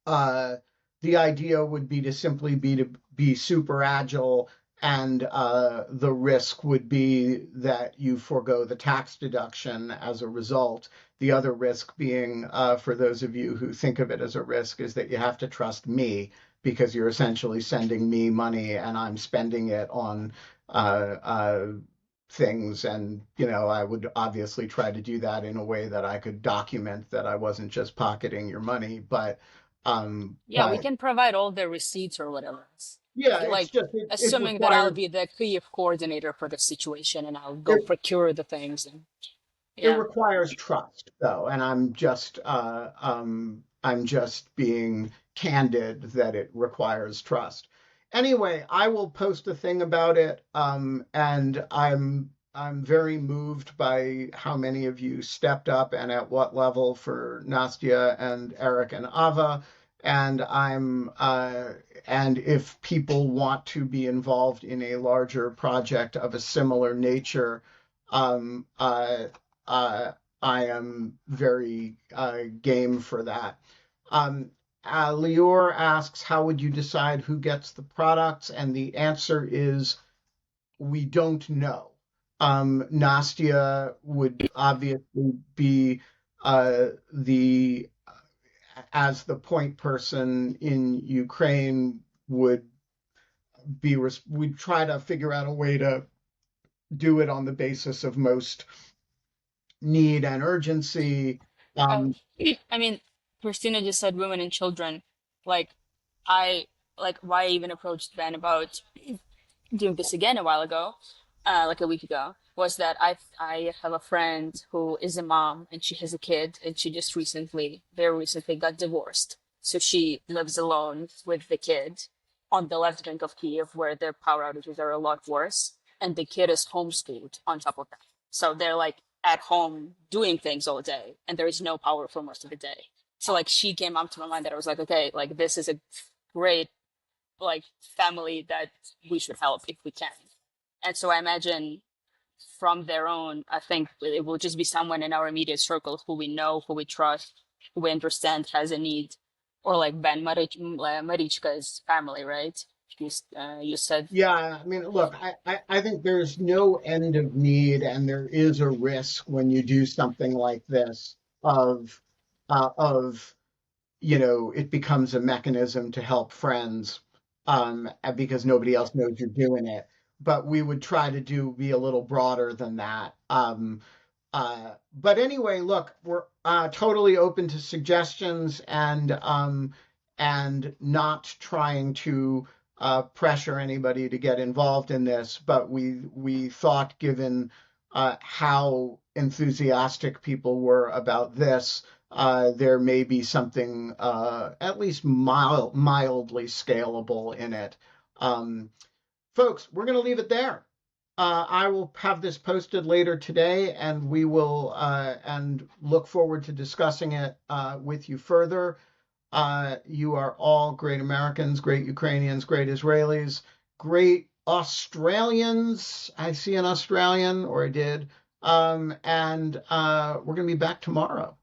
S1: uh, the idea would be to simply be super agile, and the risk would be that you forego the tax deduction as a result. The other risk being, for those of you who think of it as a risk, is that you have to trust me because you're essentially sending me money and I'm spending it on things. And, I would obviously try to do that in a way that I could document that I wasn't just pocketing your money, but
S4: Yeah, we
S1: but
S4: can provide all the receipts or whatever.
S1: yeah, it's
S4: Like,
S1: just it
S4: assuming that I'll
S1: requires
S4: be the Kyiv coordinator for the situation and I'll go
S1: it
S4: procure the things and
S1: it
S4: yeah.
S1: requires trust though, and I'm just being candid that it requires trust. Anyway, I will post a thing about it, and I'm very moved by how many of you stepped up and at what level for Nastia and Eric and Ava. And and if people want to be involved in a larger project of a similar nature, um, uh, uh, I am very game for that. Um, Lior asks, how would you decide who gets the products? And the answer is, we don't know. Nastia would obviously be the as the point person in Ukraine would we'd try to figure out a way to do it on the basis of most need and urgency.
S4: Uh,
S1: Um,
S4: I mean, Christina just said women and children. Like, I like why I even approached Ben about doing this again a while ago, like a week ago, was that I have a friend who is a mom and she has a kid and she just very recently got divorced. So she lives alone with the kid on the left bank of Kiev where their power outages are a lot worse. And the kid is homeschooled on top of that. So they're like at home doing things all day and there is no power for most of the day. So like she came up to my mind that I was like, okay, like this is a great like family that we should help if we can. And so I imagine from their own, I think it will just be someone in our immediate circle who we know, who we trust, who we understand has a need, or like Ben Marichka's family, right? You said,
S1: yeah, I mean, look, I think there's no end of need, and there is a risk when you do something like this of it becomes a mechanism to help friends, because nobody else knows you're doing it. but we would try to be a little broader than that. But anyway, look, we're totally open to suggestions and not trying to pressure anybody to get involved in this. But we thought, given how enthusiastic people were about this, there may be something at least mildly scalable in it. Folks, we're going to leave it there. I will have this posted later today, and we will and look forward to discussing it with you further. You are all great Americans, great Ukrainians, great Israelis, great Australians. I see an Australian, or I did. And we're going to be back tomorrow.